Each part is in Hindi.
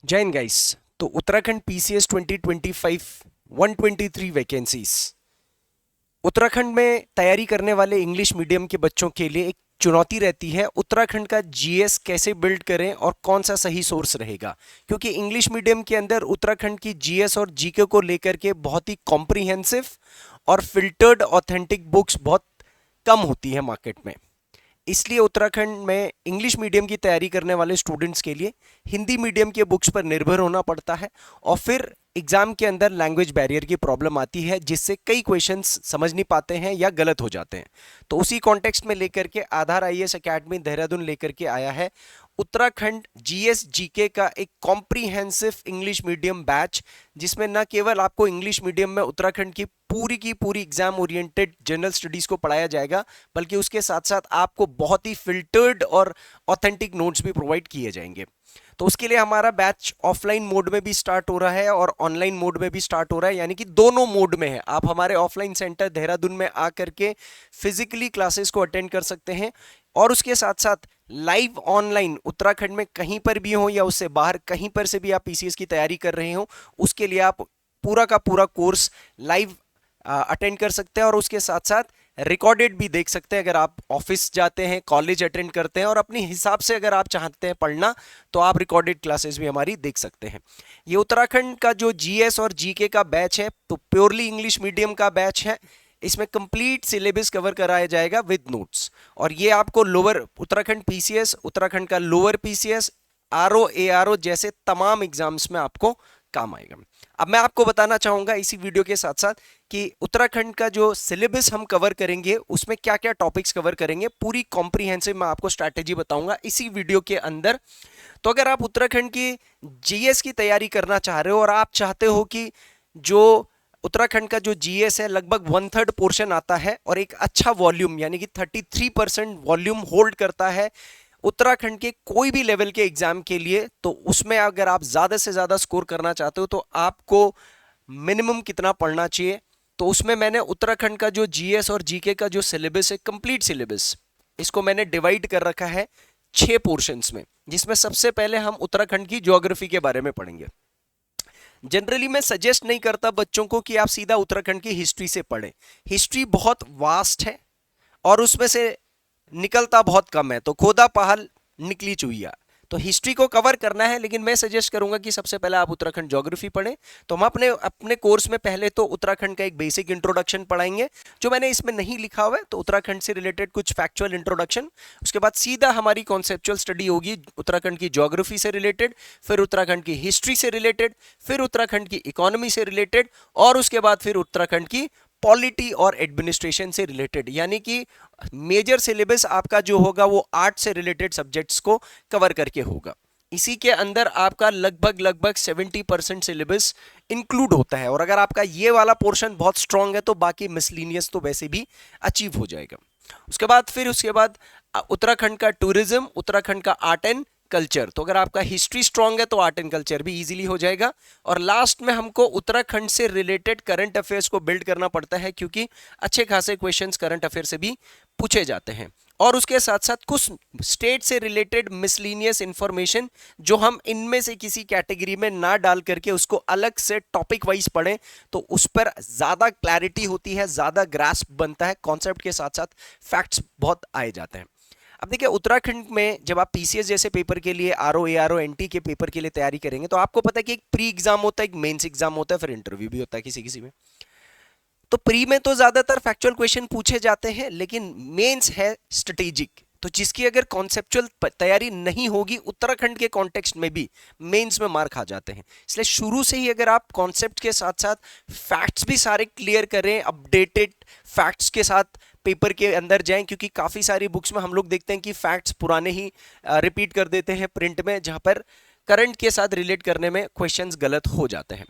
जय हिंद गाइस। तो उत्तराखंड पीसीएस 2025 123 वैकेंसीज। उत्तराखंड में तैयारी करने वाले इंग्लिश मीडियम के बच्चों के लिए एक चुनौती रहती है उत्तराखंड का जीएस कैसे बिल्ड करें और कौन सा सही सोर्स रहेगा, क्योंकि इंग्लिश मीडियम के अंदर उत्तराखंड की जीएस और जीके को लेकर के बहुत ही कॉम्प्रिहेंसिव और फिल्टर्ड ऑथेंटिक बुक्स बहुत कम होती है मार्केट में। इसलिए उत्तराखंड में इंग्लिश मीडियम की तैयारी करने वाले स्टूडेंट्स के लिए हिंदी मीडियम के बुक्स पर निर्भर होना पड़ता है और फिर एग्जाम के अंदर लैंग्वेज बैरियर की प्रॉब्लम आती है, जिससे कई क्वेश्चंस समझ नहीं पाते हैं या गलत हो जाते हैं। तो उसी कॉन्टेक्स्ट में लेकर के आधार आईएएस एकेडमी देहरादून लेकर के आया है उत्तराखंड जीएस जीके का एक कॉम्प्रिहेंसिव इंग्लिश मीडियम बैच, जिसमें न केवल आपको इंग्लिश मीडियम में उत्तराखंड की पूरी एग्जाम ओरिएंटेड जनरल स्टडीज को पढ़ाया जाएगा, बल्कि उसके साथ साथ आपको बहुत ही फिल्टर्ड और ऑथेंटिक नोट्स भी प्रोवाइड किए जाएंगे। तो उसके लिए हमारा बैच ऑफलाइन मोड में भी स्टार्ट हो रहा है और ऑनलाइन मोड में भी स्टार्ट हो रहा है, यानी कि दोनों मोड में है। आप हमारे ऑफलाइन सेंटर देहरादून में आकर के फिजिकली क्लासेस को अटेंड कर सकते हैं और उसके साथ साथ लाइव ऑनलाइन उत्तराखंड में कहीं पर भी हो या उससे बाहर कहीं पर से भी आप पीसीएस की तैयारी कर रहे हो, उसके लिए आप पूरा का पूरा कोर्स लाइव अटेंड कर सकते हैं और उसके साथ साथ रिकॉर्डेड भी देख सकते हैं। अगर आप ऑफिस जाते हैं, कॉलेज अटेंड करते हैं और अपने हिसाब से अगर आप चाहते हैं पढ़ना, तो आप रिकॉर्डेड क्लासेस भी हमारी देख सकते हैं। ये उत्तराखंड का जो जीएस और जीके का बैच है तो प्योरली इंग्लिश मीडियम का बैच है। इसमें कंप्लीट सिलेबस कवर कराया जाएगा विद नोट्स, और ये आपको लोअर उत्तराखंड पीसीएस, उत्तराखंड का लोअर पीसीएस, आरओ एआरओ जैसे तमाम एग्जाम्स में आपको काम आएगा। अब मैं आपको बताना चाहूंगा इसी वीडियो के साथ साथ कि उत्तराखंड का जो सिलेबस हम कवर करेंगे उसमें क्या क्या टॉपिक्स कवर करेंगे, पूरी कॉम्प्रिहेंसिव मैं आपको स्ट्रैटेजी बताऊंगा इसी वीडियो के अंदर। तो अगर आप उत्तराखंड की जीएस की तैयारी करना चाह रहे हो और आप चाहते हो कि जो उत्तराखंड का जो जीएस है लगभग 1/3 पोर्शन आता है और एक अच्छा वॉल्यूम यानी कि 33% वॉल्यूम होल्ड करता है उत्तराखंड के कोई भी लेवल के एग्जाम के लिए, तो उसमें अगर आप ज्यादा से ज्यादा स्कोर करना चाहते हो तो आपको मिनिमम कितना पढ़ना चाहिए। तो उसमें मैंने उत्तराखंड का जो जीएस और जीके का जो सिलेबस है, कंप्लीट सिलेबस, इसको मैंने डिवाइड कर रखा है 6 पोर्शंस में, जिसमें सबसे पहले हम उत्तराखंड की ज्योग्राफी के बारे में पढ़ेंगे। जनरली मैं सजेस्ट नहीं करता बच्चों को कि आप सीधा उत्तराखंड की हिस्ट्री से पढ़ें। हिस्ट्री बहुत वास्ट है और उसमें से निकलता बहुत कम है, तो खोदा पहाड़ निकली चुहिया। तो हिस्ट्री को कवर करना है, लेकिन मैं सजेस्ट करूंगा कि सबसे पहले आप उत्तराखंड ज्योग्राफी पढ़ें। तो हम अपने अपने कोर्स में पहले तो उत्तराखंड का एक बेसिक इंट्रोडक्शन पढ़ाएंगे, जो मैंने इसमें नहीं लिखा हुआ है, तो उत्तराखंड से रिलेटेड कुछ फैक्चुअल इंट्रोडक्शन। उसके बाद सीधा हमारी कॉन्सेप्चुअल स्टडी होगी उत्तराखंड की ज्योग्राफी से रिलेटेड, फिर उत्तराखंड की हिस्ट्री से रिलेटेड, फिर उत्तराखंड की इकोनॉमी से रिलेटेड, और उसके बाद फिर उत्तराखंड की पॉलिटी और एडमिनिस्ट्रेशन से रिलेटेड। यानी कि मेजर सिलेबस आपका जो होगा वो आर्ट से रिलेटेड सब्जेक्ट्स को कवर करके होगा। इसी के अंदर आपका लगभग 70% सिलेबस इंक्लूड होता है, और अगर आपका ये वाला पोर्शन बहुत स्ट्रांग है तो बाकी मिसलिनियस तो वैसे भी अचीव हो जाएगा। उसके बाद उत्तराखंड का टूरिज्म, उत्तराखंड का आर्ट एंड कल्चर। तो अगर आपका हिस्ट्री स्ट्रांग है तो आर्ट एंड कल्चर भी इजीली हो जाएगा। और लास्ट में हमको उत्तराखंड से रिलेटेड करंट अफेयर्स को बिल्ड करना पड़ता है, क्योंकि अच्छे खासे क्वेश्चंस करंट अफेयर से भी पूछे जाते हैं। और उसके साथ साथ कुछ स्टेट से रिलेटेड मिसलीनियस इंफॉर्मेशन, जो हम इनमें से किसी कैटेगरी में ना डाल करके उसको अलग से टॉपिक वाइज पढ़ें, तो उस पर ज़्यादा क्लैरिटी होती है, ज़्यादा ग्रास्प बनता है, कॉन्सेप्ट के साथ साथ फैक्ट्स बहुत आए जाते हैं। अब देखिए, उत्तराखंड में जब आप पीसीएस जैसे पेपर के लिए, आरओ एआरओ एनटी के पेपर के लिए तैयारी करेंगे, तो आपको पता है कि एक प्री एग्जाम होता है, एक मेंस एग्जाम होता है, फिर इंटरव्यू भी होता है किसी किसी में। तो प्री में तो ज्यादातर फैक्चुअल क्वेश्चन पूछे जाते हैं, लेकिन मेंस है स्ट्रेटेजिक, तो जिसकी अगर कॉन्सेप्चुअल तैयारी नहीं होगी उत्तराखंड के कॉन्टेक्स्ट में भी मेंस में मार खा जाते हैं। इसलिए शुरू से ही अगर आप कॉन्सेप्ट के साथ साथ फैक्ट्स भी सारे क्लियर करें, अपडेटेड फैक्ट्स के साथ पेपर के अंदर जाएं, क्योंकि काफ़ी सारी बुक्स में हम लोग देखते हैं कि फैक्ट्स पुराने ही रिपीट कर देते हैं प्रिंट में, जहाँ पर करंट के साथ रिलेट करने में क्वेश्चंस गलत हो जाते हैं।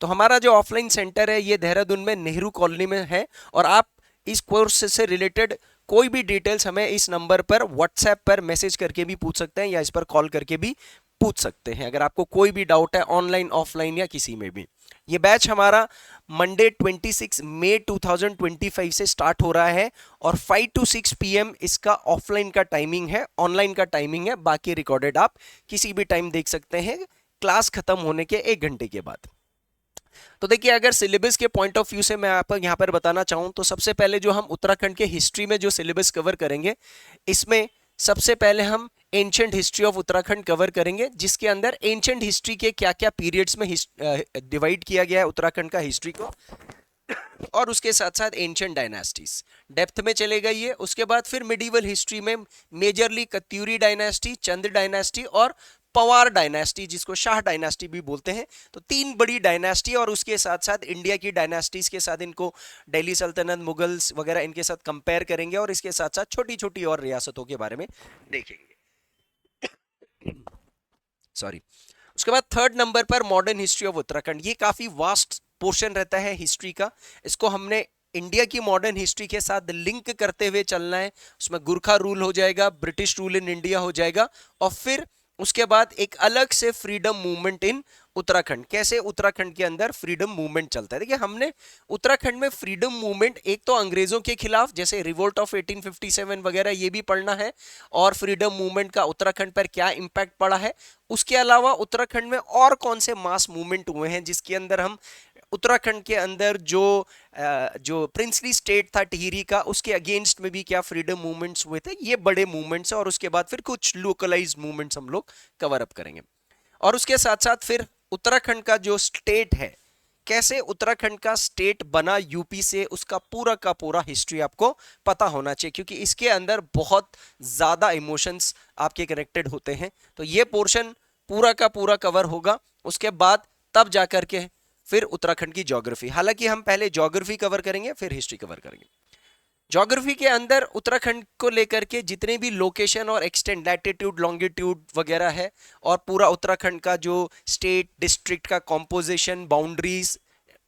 तो हमारा जो ऑफलाइन सेंटर है ये देहरादून में नेहरू कॉलोनी में है, और आप इस कोर्स से रिलेटेड कोई भी डिटेल्स हमें इस नंबर पर व्हाट्सएप पर मैसेज करके भी पूछ सकते हैं, या इस पर कॉल करके भी पूछ सकते हैं अगर आपको कोई भी डाउट है ऑनलाइन, ऑफलाइन या किसी में भी। ये बैच हमारा मंडे 26 मई 2025 से स्टार्ट हो रहा है, और 5 to 6 PM इसका ऑफलाइन का टाइमिंग है, ऑनलाइन का टाइमिंग है, बाकी रिकॉर्डेड आप किसी भी टाइम देख सकते हैं क्लास खत्म होने के 1 घंटे के बाद। तो देखिए, अगर सिलेबस के पॉइंट ऑफ व्यू से मैं आपको यहाँ पर बताना चाहूँ तो सबसे पहले जो हम उत्तराखंड के हिस्ट्री में जो सिलेबस कवर करेंगे, इसमें सबसे पहले हम ancient history of Uttarakhand cover करेंगे, जिसके अंदर एंशिएंट हिस्ट्री के क्या क्या पीरियड्स में डिवाइड किया गया है उत्तराखंड का हिस्ट्री को, और उसके साथ साथ एंशिएंट डायनास्टीज डेप्थ में चलेगा ये। उसके बाद फिर मिडिवल हिस्ट्री में मेजरली कत्यूरी डायनास्टी, चंद डायनास्टी और पवार डायनास्टी, जिसको शाह डायनास्टी भी बोलते हैं। तो 3 बड़ी डायनास्टी, और उसके साथ साथ इंडिया की डायनास्टीज के साथ इनको दिल्ली सल्तनत, मुगल्स वगैरह इनके साथ कंपेयर करेंगे, और इसके साथ साथ छोटी छोटी और रियासतों के बारे में देखेंगे। सॉरी। उसके बाद थर्ड नंबर पर मॉडर्न हिस्ट्री ऑफ उत्तराखंड। ये काफी वास्ट पोर्शन रहता है हिस्ट्री का। इसको हमने इंडिया की मॉडर्न हिस्ट्री के साथ लिंक करते हुए चलना है। उसमें गुरखा रूल हो जाएगा, ब्रिटिश रूल इन इंडिया हो जाएगा, और फिर उसके बाद एक अलग से फ्रीडम मूवमेंट इन उत्तराखंड, कैसे उत्तराखंड के अंदर फ्रीडम मूवमेंट चलता है। देखिए, हमने उत्तराखंड में फ्रीडम मूवमेंट एक तो अंग्रेजों के खिलाफ जैसे रिवोल्ट ऑफ 1857 वगैरह ये भी पढ़ना है, और फ्रीडम मूवमेंट का उत्तराखंड पर क्या इंपैक्ट पड़ा है। उसके अलावा उत्तराखंड में और कौन से मास मूवमेंट हुए हैं, जिसके अंदर हम उत्तराखंड के अंदर जो प्रिंसली स्टेट था टिहरी का, उसके अगेंस्ट में भी क्या फ्रीडम मूवमेंट्स हुए थे, ये बड़े मूवमेंट्स हैं। और उसके बाद फिर कुछ लोकलाइज्ड मूवमेंट्स हम लोग कवर अप करेंगे। और उसके साथ साथ फिर उत्तराखंड का जो स्टेट है, कैसे उत्तराखंड का स्टेट बना यूपी से, उसका पूरा का पूरा हिस्ट्री आपको पता होना चाहिए, क्योंकि इसके अंदर बहुत ज्यादा इमोशंस आपके कनेक्टेड होते हैं। तो ये पोर्शन पूरा का पूरा कवर होगा। उसके बाद तब जाकर के फिर उत्तराखंड की ज्योग्राफी। हालांकि हम पहले ज्योग्राफी कवर करेंगे, फिर हिस्ट्री कवर करेंगे। ज्योग्राफी के अंदर उत्तराखंड को लेकर के जितने भी लोकेशन और एक्सटेंड, लैटिट्यूड, लॉन्गिट्यूड वगैरह है, और पूरा उत्तराखंड का जो स्टेट डिस्ट्रिक्ट का composition, boundaries,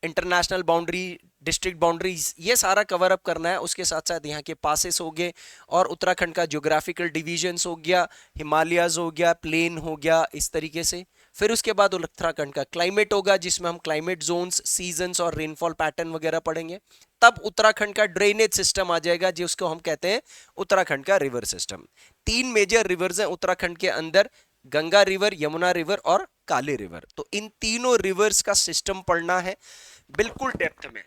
international boundary, district boundaries, ये सारा कवर अप करना है। उसके साथ साथ यहाँ के पासेस हो गए, और उत्तराखंड का ज्योग्राफिकल डिवीजन्स हो गया, हिमालयाज हो गया, प्लेन हो गया, इस तरीके से। फिर उसके बाद उत्तराखंड का क्लाइमेट होगा, जिसमें हम क्लाइमेट जोन्स, सीजन्स और रेनफॉल पैटर्न वगैरह पढ़ेंगे। तब उत्तराखंड का ड्रेनेज सिस्टम आ जाएगा, जिसको हम कहते हैं उत्तराखंड का रिवर सिस्टम। 3 मेजर रिवर्स हैं उत्तराखंड के अंदर, गंगा रिवर, यमुना रिवर और काली रिवर। तो इन तीनों रिवर्स का सिस्टम पढ़ना है बिल्कुल डेप्थ में।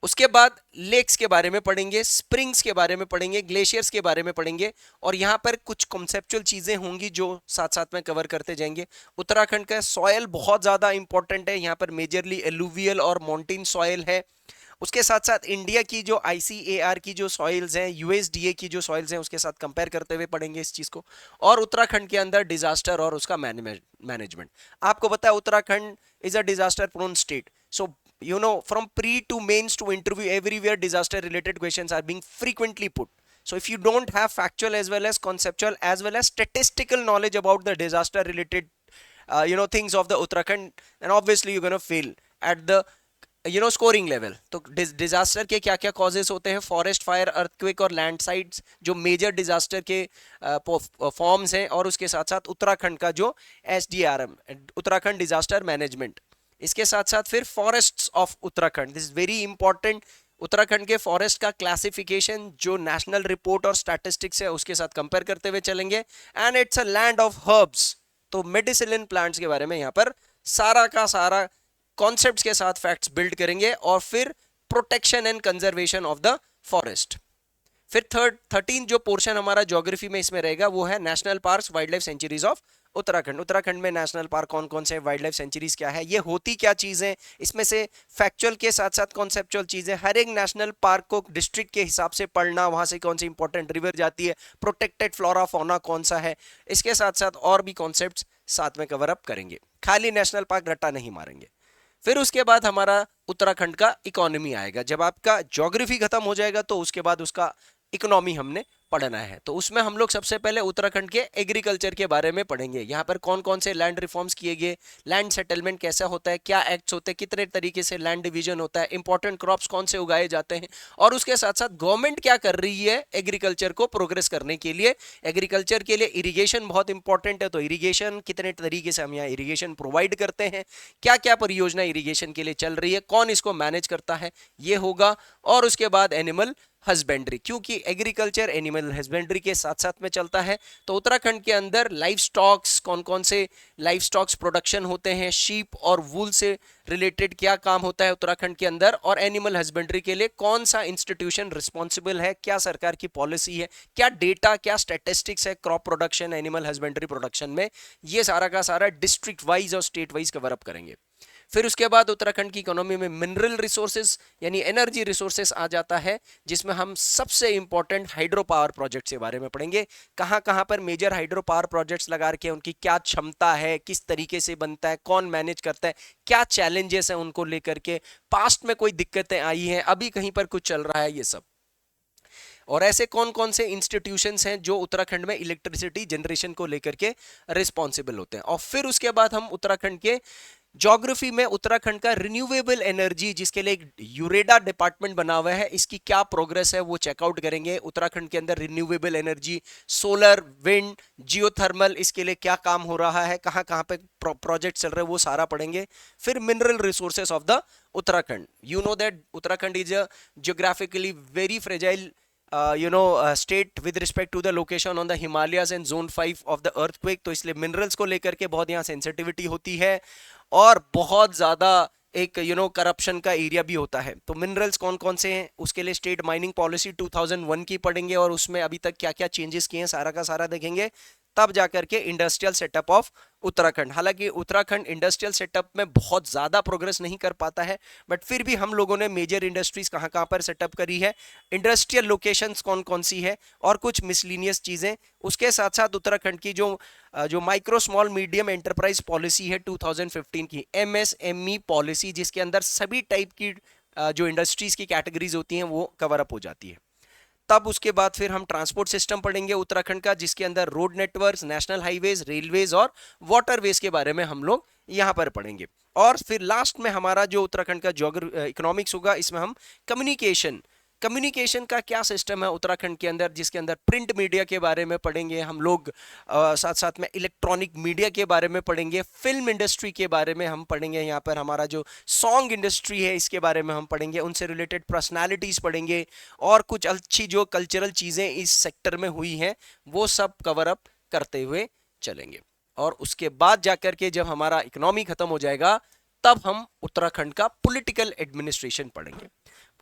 उसके बाद लेक्स के बारे में पढ़ेंगे, स्प्रिंग्स के बारे में पढ़ेंगे, ग्लेशियर्स के बारे में पढ़ेंगे, और यहाँ पर कुछ कॉन्सेप्चुअल चीजें होंगी जो साथ साथ में कवर करते जाएंगे। उत्तराखंड का सॉयल बहुत ज्यादा इंपॉर्टेंट है, यहाँ पर मेजरली एलुवियल और माउंटेन सॉयल है। उसके साथ साथ इंडिया की जो ICAR की जो सॉइल्स हैं, USDA की जो सॉइल्स हैं, उसके साथ कंपेयर करते हुए पढ़ेंगे इस चीज को। और उत्तराखंड के अंदर डिजास्टर और उसका मैनेजमेंट। आपको पता है Uttarakhand is a disaster prone state, so from pre to mains to interview, everywhere disaster related questions are being frequently put. So if you don't have factual as well as conceptual as well as statistical knowledge about the disaster related things of the Uttarakhand, then obviously you're going to fail at the scoring level. तो डिजास्टर के क्या क्या कॉजेस होते हैं, फॉरेस्ट फायर, अर्थक्वेक और लैंडस्लाइड्स, जो मेजर डिजास्टर के फॉर्म्स हैं, और उसके साथ साथ उत्तराखंड का जो SDRM, उत्तराखंड डिजास्टर मैनेजमेंट। इसके साथ साथ फिर forests of Uttarakhand, this is very important. Uttarakhand के फॉरेस्ट का क्लासिफिकेशन जो नेशनल रिपोर्ट और स्टैटिस्टिक्स है उसके साथ कंपेयर करते हुए चलेंगे। And it's a land of herbs, तो मेडिसिनल प्लांट्स के बारे में यहाँ पर सारा का सारा कॉन्सेप्ट्स के साथ फैक्ट्स बिल्ड करेंगे। और फिर protection and conservation of the forest. फिर 13 जो पोर्शन हमारा ज्योग्राफी में इसमें रहेगा वो है national parks, wild life sanctuaries of Uttarakhand. Uttarakhand में नेशनल पार्क कौन कौन से, वाइल्ड लाइफ सेंचुरीज क्या है, ये होती क्या चीजें, इसमें से फैक्चुअल के साथ साथ कॉन्सेप्चुअल चीजें। हर एक नेशनल पार्क को डिस्ट्रिक्ट के हिसाब से पढ़ना, वहां से कौन सी इंपॉर्टेंट रिवर जाती है, प्रोटेक्टेड फ्लोरा फौना कौन सा है, इसके साथ साथ और भी कॉन्सेप्ट्स साथ में कवर अप करेंगे। खाली नेशनल पार्क रट्टा नहीं मारेंगे। फिर उसके बाद हमारा उत्तराखंड का इकोनॉमी आएगा। जब आपका ज्योग्राफी खत्म हो जाएगा तो उसके बाद उसका इकोनॉमी हमने पढ़ना है। तो उसमें हम लोग सबसे पहले उत्तराखंड के एग्रीकल्चर के बारे में पढ़ेंगे। यहाँ पर कौन कौन से लैंड रिफॉर्म्स किए गए, लैंड सेटलमेंट कैसा होता है, क्या एक्ट्स होते हैं, कितने तरीके से लैंड डिवीजन होता है, इंपॉर्टेंट क्रॉप्स कौन से उगाए जाते हैं, और उसके साथ साथ गवर्नमेंट क्या कर रही है एग्रीकल्चर को प्रोग्रेस करने के लिए। एग्रीकल्चर के लिए इरीगेशन बहुत इंपॉर्टेंट है, तो इरीगेशन कितने तरीके से हम यहाँ इरीगेशन प्रोवाइड करते हैं, क्या क्या परियोजना इरीगेशन के लिए चल रही है, कौन इसको मैनेज करता है, ये होगा। और उसके बाद एनिमल हस्बेंड्री, क्योंकि एग्रीकल्चर एनिमल हस्बेंड्री के साथ साथ में चलता है। तो उत्तराखंड के अंदर लाइफ स्टॉक्स, कौन कौन से लाइफ स्टॉक्स प्रोडक्शन होते हैं, शीप और वूल से रिलेटेड क्या काम होता है उत्तराखंड के अंदर, और एनिमल हस्बेंड्री के लिए कौन सा इंस्टीट्यूशन रिस्पॉन्सिबल है, क्या सरकार की पॉलिसी है, क्या डेटा, क्या स्टैटिस्टिक्स है crop production, animal husbandry production में, ये सारा का सारा डिस्ट्रिक्ट वाइज और स्टेट वाइज कवर अप करेंगे। फिर उसके बाद उत्तराखंड की इकोनॉमी में मिनरल रिसोर्सेज यानी एनर्जी रिसोर्सेज आ जाता है, जिसमें हम सबसे इंपॉर्टेंट हाइड्रो पावर प्रोजेक्ट्स के बारे में पढ़ेंगे। कहां कहां पर मेजर हाइड्रो पावर प्रोजेक्ट्स लगा रखे हैं, उनकी क्या क्षमता है, किस तरीके से बनता है, कौन मैनेज करता है, क्या चैलेंजेस हैं उनको लेकर के, पास्ट में कोई दिक्कतें आई हैं, अभी कहीं पर कुछ चल रहा है, ये सब। और ऐसे कौन कौन से इंस्टीट्यूशंस हैं जो उत्तराखंड में इलेक्ट्रिसिटी जनरेशन को लेकर के रिस्पॉन्सिबल होते हैं। और फिर उसके बाद हम उत्तराखंड के ज्योग्राफी में उत्तराखंड का रिन्यूएबल एनर्जी, जिसके लिए एक यूरेडा डिपार्टमेंट बना हुआ है, इसकी क्या प्रोग्रेस है वो चेकआउट करेंगे। उत्तराखंड के अंदर renewable energy, solar, wind, geothermal, इसके लिए क्या काम हो रहा है, कहां कहां पे प्रोजेक्ट चल रहे हैं, वो सारा पढ़ेंगे। फिर mineral resources of the Uttarakhand. You know that Uttarakhand is a geographically very fragile state with respect to the location on the Himalayas and zone 5 of the earthquake, तो इसलिए मिनरल्स को लेकर के बहुत यहाँ सेंसिटिविटी होती है और बहुत ज्यादा एक करप्शन का एरिया भी होता है। तो मिनरल्स कौन कौन से हैं, उसके लिए स्टेट माइनिंग पॉलिसी 2001 की पढ़ेंगे और उसमें अभी तक क्या क्या चेंजेस किए हैं सारा का सारा देखेंगे। तब जाकर के इंडस्ट्रियल सेटअप ऑफ उत्तराखंड। हालांकि उत्तराखंड इंडस्ट्रियल सेटअप में बहुत ज्यादा प्रोग्रेस नहीं कर पाता है, बट फिर भी हम लोगों ने मेजर इंडस्ट्रीज कहां कहां पर सेटअप करी है, इंडस्ट्रियल लोकेशंस कौन कौन सी है, और कुछ मिसलिनियस चीजें। उसके साथ साथ उत्तराखंड की जो micro small medium enterprise policy है 2015 की, MSME पॉलिसी, जिसके अंदर सभी टाइप की जो इंडस्ट्रीज की कैटेगरीज होती हैं वो कवर अप हो जाती है। तब उसके बाद फिर हम ट्रांसपोर्ट सिस्टम पढ़ेंगे उत्तराखंड का, जिसके अंदर road networks, national highways, railways और वाटरवेज के बारे में हम लोग यहां पर पढ़ेंगे। और फिर लास्ट में हमारा जो उत्तराखंड का इकोनॉमिक्स होगा, इसमें हम कम्युनिकेशन का क्या सिस्टम है उत्तराखंड के अंदर, जिसके अंदर प्रिंट मीडिया के बारे में पढ़ेंगे हम लोग, साथ साथ में इलेक्ट्रॉनिक मीडिया के बारे में पढ़ेंगे, फिल्म इंडस्ट्री के बारे में हम पढ़ेंगे, यहाँ पर हमारा जो सॉन्ग इंडस्ट्री है इसके बारे में हम पढ़ेंगे, उनसे रिलेटेड पर्सनालिटीज पढ़ेंगे, और कुछ अच्छी जो कल्चरल चीज़ें इस सेक्टर में हुई हैं वो सब कवर अप करते हुए चलेंगे। और उसके बाद जाकर के जब हमारा इकोनॉमी खत्म हो जाएगा, तब हम उत्तराखंड का पॉलिटिकल एडमिनिस्ट्रेशन पढ़ेंगे।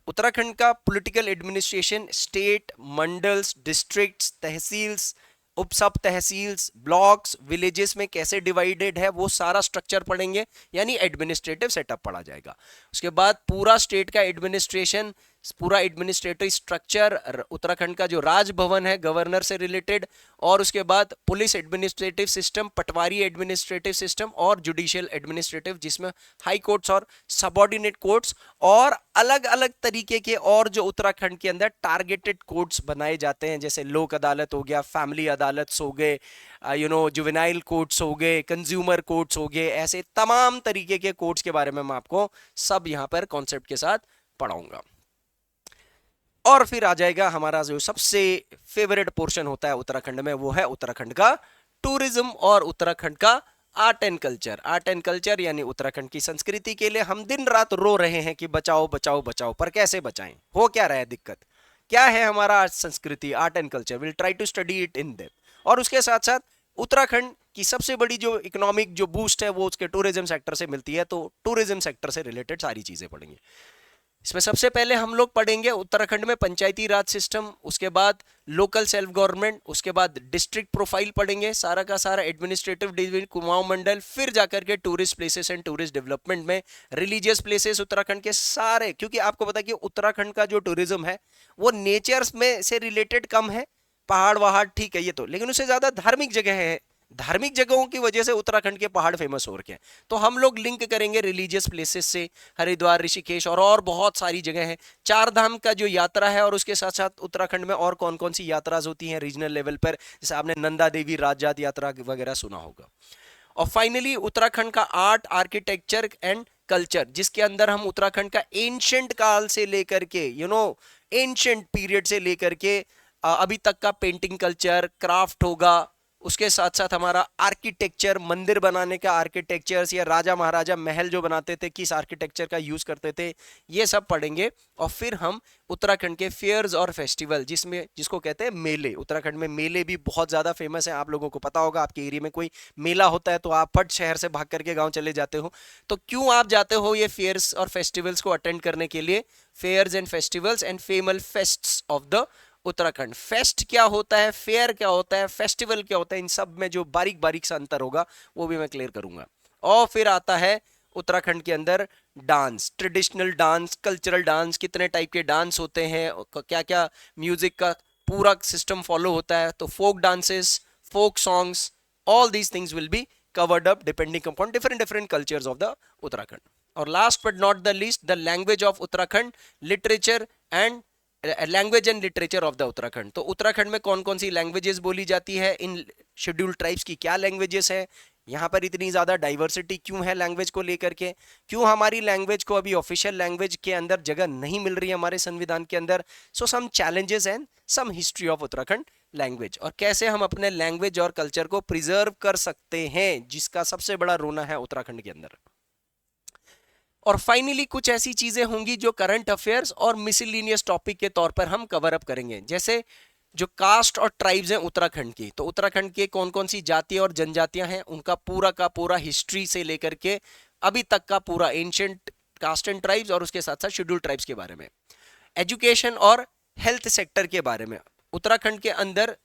उत्तराखंड का political administration state, mandals, districts, tehsils, उप सब तहसील्स, ब्लॉक्स, विलेजेस में कैसे डिवाइडेड है वो सारा स्ट्रक्चर पढ़ेंगे, यानी एडमिनिस्ट्रेटिव सेटअप पढ़ा जाएगा। उसके बाद पूरा स्टेट का एडमिनिस्ट्रेशन, पूरा एडमिनिस्ट्रेटिव स्ट्रक्चर, उत्तराखंड का जो राजभवन है गवर्नर से रिलेटेड, और उसके बाद पुलिस एडमिनिस्ट्रेटिव सिस्टम, पटवारी एडमिनिस्ट्रेटिव सिस्टम और जुडिशियल एडमिनिस्ट्रेटिव, जिसमें हाई कोर्ट्स और सबऑर्डिनेट कोर्ट्स और अलग अलग तरीके के और जो उत्तराखंड के अंदर टारगेटेड कोर्ट्स बनाए जाते हैं, जैसे लोक अदालत हो गया, फैमिली अदालत हो गए, जुवेनाइल कोर्ट्स हो गए, कंज्यूमर कोर्ट्स हो गए, ऐसे तमाम तरीके के कोर्ट्स के बारे में मैं आपको सब यहाँ पर कॉन्सेप्ट के साथ पढ़ाऊंगा। और फिर आ जाएगा हमारा जो सबसे फेवरेट पोर्शन होता है उत्तराखंड में, वो है उत्तराखंड का टूरिज्म और उत्तराखंड का art and culture. Art and culture यानी उत्तराखंड की संस्कृति के लिए हम दिन रात रो रहे हैं कि बचाओ बचाओ बचाओ, पर कैसे बचाएं, हो क्या रहा है, दिक्कत क्या है हमारा संस्कृति, art and culture, will try to study it in depth. और उसके साथ साथ उत्तराखंड की सबसे बड़ी जो इकोनॉमिक जो बूस्ट है वो उसके टूरिज्म सेक्टर से मिलती है, तो टूरिज्म सेक्टर से रिलेटेड सारी चीजें पढ़ेंगे। इसमें सबसे पहले हम लोग पढ़ेंगे उत्तराखंड में पंचायती राज सिस्टम, उसके बाद लोकल सेल्फ गवर्नमेंट, उसके बाद डिस्ट्रिक्ट प्रोफाइल पढ़ेंगे, सारा का सारा एडमिनिस्ट्रेटिव डिवीजन, कुमाऊं मंडल, फिर जाकर के tourist places and tourist development में रिलीजियस प्लेसेस उत्तराखंड के सारे, क्योंकि आपको पता है कि उत्तराखंड का जो टूरिज्म है वो नेचर में से रिलेटेड कम है, पहाड़ वहाड़ ठीक है ये तो, लेकिन उससे ज्यादा धार्मिक जगह है, धार्मिक जगहों की वजह से उत्तराखंड के पहाड़ फेमस हो रखे हैं। तो हम लोग लिंक करेंगे रिलीजियस प्लेसेस से, हरिद्वार, ऋषिकेश और बहुत सारी जगह हैं, चार धाम का जो यात्रा है, और उसके साथ साथ उत्तराखंड में और कौन कौन सी यात्राएं होती हैं रीजनल लेवल पर, जैसे आपने नंदा देवी राजजात यात्रा वगैरह सुना होगा। और फाइनली उत्तराखंड का आर्ट, आर्किटेक्चर एंड कल्चर, जिसके अंदर हम उत्तराखंड का एंशिएंट काल से लेकर के एंशिएंट पीरियड से लेकर के अभी तक का पेंटिंग कल्चर, क्राफ्ट होगा, उसके साथ साथ हमारा आर्किटेक्चर, मंदिर बनाने का आर्किटेक्चर्स, या राजा महाराजा महल जो बनाते थे किस आर्किटेक्चर का यूज करते थे, ये सब पढ़ेंगे। और फिर हम उत्तराखंड के फेयर्स और फेस्टिवल, जिसको कहते हैं मेले, उत्तराखंड में मेले भी बहुत ज्यादा फेमस है। आप लोगों को पता होगा, आपके एरिया में कोई मेला होता है तो आप फट शहर से भाग करके गांव चले जाते हो। तो क्यों आप जाते हो ये फेयर्स और फेस्टिवल्स को अटेंड करने के लिए? Fairs and festivals and famous fests of the Uttarakhand. Fest क्या होता है, फेयर क्या होता है, फेस्टिवल क्या होता है, इन सब में जो बारीक बारीक सा अंतर होगा वो भी मैं क्लियर करूंगा। और फिर आता है उत्तराखंड के अंदर dance, traditional dance, cultural dance, कितने टाइप के डांस होते हैं, क्या क्या म्यूजिक का पूरा सिस्टम फॉलो होता है। तो folk dances, folk songs, all these things will be covered up depending upon different cultures of the Uttarakhand. और last but not the least, the language of Uttarakhand, literature and language and literature of the Uttarakhand. तो उत्तराखंड में कौन कौन सी लैंग्वेजेस बोली जाती है, इन शेड्यूल्ड ट्राइब्स की क्या लैंग्वेजेस है, यहाँ पर इतनी ज़्यादा डाइवर्सिटी क्यों है लैंग्वेज को लेकर के, क्यों हमारी लैंग्वेज को अभी ऑफिशियल लैंग्वेज के अंदर जगह नहीं मिल रही है हमारे संविधान के अंदर। So some challenges and some history of Uttarakhand language, और कैसे हम अपने लैंग्वेज और कल्चर को प्रिजर्व कर सकते हैं, जिसका सबसे बड़ा रोना है उत्तराखंड के अंदर। और फाइनली कुछ ऐसी चीजें होंगी जो करंट अफेयर्स और मिसलिनियस टॉपिक के तौर पर हम कवर अप करेंगे, जैसे जो कास्ट और ट्राइब्स हैं उत्तराखंड की। तो उत्तराखंड के कौन कौन सी जातियां और जनजातियां हैं, उनका पूरा का पूरा हिस्ट्री से लेकर के अभी तक का पूरा एंशिएंट कास्ट एंड ट्राइब्स, और उसके साथ साथ शेड्यूल्ड ट्राइब्स के बारे में। एजुकेशन और हेल्थ सेक्टर के बारे में, उत्तराखंड के अंदर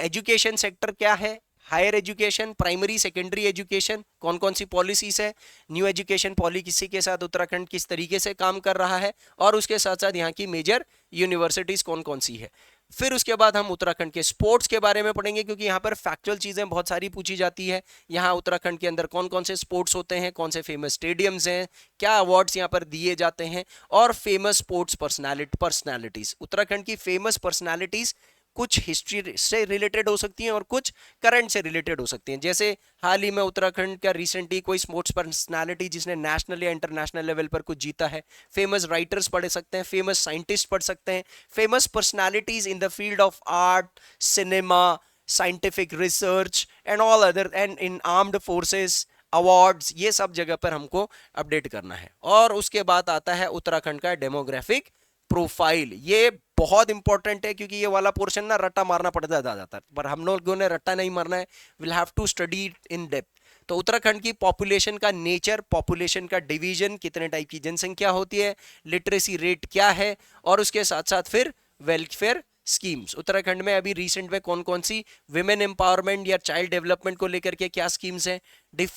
एजुकेशन सेक्टर क्या है, higher education, primary secondary education, कौन कौन सी पॉलिसीज है, न्यू एजुकेशन पॉलिसी के साथ उत्तराखंड किस तरीके से काम कर रहा है, और उसके साथ साथ यहाँ की मेजर यूनिवर्सिटीज कौन कौन सी है। फिर उसके बाद हम उत्तराखंड के स्पोर्ट्स के बारे में पढ़ेंगे, क्योंकि यहाँ पर फैक्चुअल चीजें बहुत सारी पूछी जाती है। यहाँ उत्तराखंड के अंदर कौन कौन से स्पोर्ट्स होते हैं, कौन से फेमस स्टेडियम्स हैं, क्या अवार्ड्स यहाँ पर दिए जाते हैं, और फेमस स्पोर्ट्स पर्सनैलिटीज। उत्तराखंड की फेमस पर्सनैलिटीज कुछ हिस्ट्री से रिलेटेड हो सकती हैं और कुछ करंट से रिलेटेड हो सकती हैं। जैसे हाल ही में उत्तराखंड का रिसेंटली कोई स्पोर्ट्स पर्सनालिटी जिसने नेशनल या इंटरनेशनल लेवल पर कुछ जीता है, फेमस राइटर्स पढ़ सकते हैं, फेमस साइंटिस्ट पढ़ सकते हैं, famous personalities in the field of art, cinema, scientific research and all other, and in armed forces, awards, ये सब जगह पर हमको अपडेट करना है। और उसके बाद आता है उत्तराखंड का डेमोग्राफिक प्रोफाइल। ये बहुत इंपॉर्टेंट है, क्योंकि ये वाला पोर्शन ना रट्टा मारना पड़ता जाता है, पर हम लोगों ने रट्टा नहीं मारना है, will have to study in depth. तो उत्तराखंड की पॉपुलेशन का नेचर, पॉपुलेशन का डिवीजन, कितने टाइप की जनसंख्या होती है, लिटरेसी रेट क्या है, और उसके साथ साथ फिर वेलफेयर स्कीम्स। उत्तराखंड में अभी रिसेंट में कौन कौन सी विमेन एम्पावरमेंट या चाइल्ड डेवलपमेंट को लेकर के क्या स्कीम्स हैं,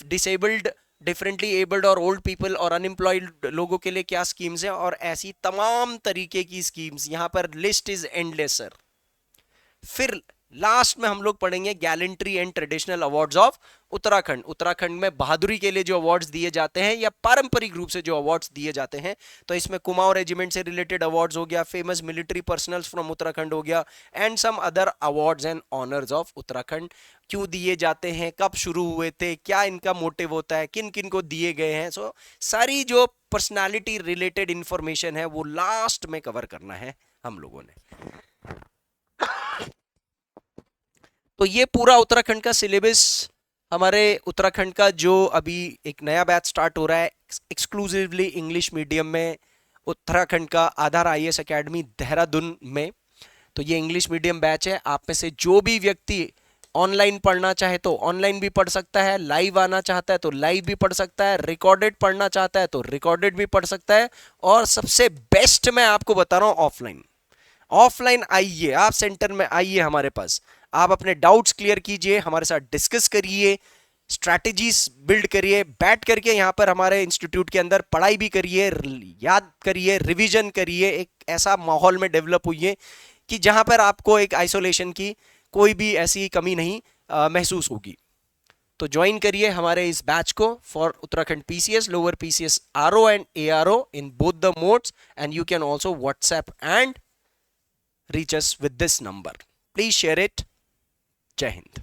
डिसेबल्ड, डिफरेंटली एबल्ड और ओल्ड पीपल और अनएम्प्लॉयड लोगों के लिए क्या स्कीम्स हैं, और ऐसी तमाम तरीके की स्कीम्स। यहां पर लिस्ट इज एंडलेस सर। फिर लास्ट में हम लोग पढ़ेंगे gallantry and traditional awards of Uttarakhand. Uttarakhand में बहादुरी के लिए जो अवार्ड्स दिए जाते हैं या पारंपरिक रूप से जो अवार्ड्स दिए जाते हैं, तो इसमें कुमाऊं रेजिमेंट से रिलेटेड अवार्ड्स हो गया, famous military personnels from Uttarakhand हो गया, and some other awards and honours of Uttarakhand. क्यों दिए जाते हैं, कब शुरू हुए थे, क्या इनका मोटिव होता है, किन किन को दिए गए हैं, सो सारी जो पर्सनालिटी रिलेटेड इंफॉर्मेशन है वो लास्ट में कवर करना है हम लोगों ने। तो ये पूरा उत्तराखंड का सिलेबस, हमारे उत्तराखंड का जो अभी एक नया बैच स्टार्ट हो रहा है एक्सक्लूसिवली इंग्लिश मीडियम में, उत्तराखंड का आधार आईएएस एकेडमी देहरादून में। तो ये इंग्लिश मीडियम बैच है। आप में से जो भी व्यक्ति ऑनलाइन पढ़ना चाहे तो ऑनलाइन भी पढ़ सकता है, लाइव आना चाहता है तो लाइव भी पढ़ सकता है, रिकॉर्डेड पढ़ना चाहता है तो रिकॉर्डेड भी पढ़ सकता है, और सबसे बेस्ट मैं आपको बता रहा हूं ऑफलाइन। ऑफलाइन आइए, आप सेंटर में आइए हमारे पास, आप अपने डाउट्स क्लियर कीजिए, हमारे साथ डिस्कस करिए, स्ट्रैटेजीज बिल्ड करिए, बैठ करके यहाँ पर हमारे इंस्टीट्यूट के अंदर पढ़ाई भी करिए, याद करिए, रिवीजन करिए, एक ऐसा माहौल में डेवलप हुई कि जहां पर आपको एक आइसोलेशन की कोई भी ऐसी कमी नहीं महसूस होगी। तो ज्वाइन करिए हमारे इस बैच को for Uttarakhand PCS, lower PCS RO and ARO in both the modes, and you can also WhatsApp and reach us with this number. Please share it. Jai Hind.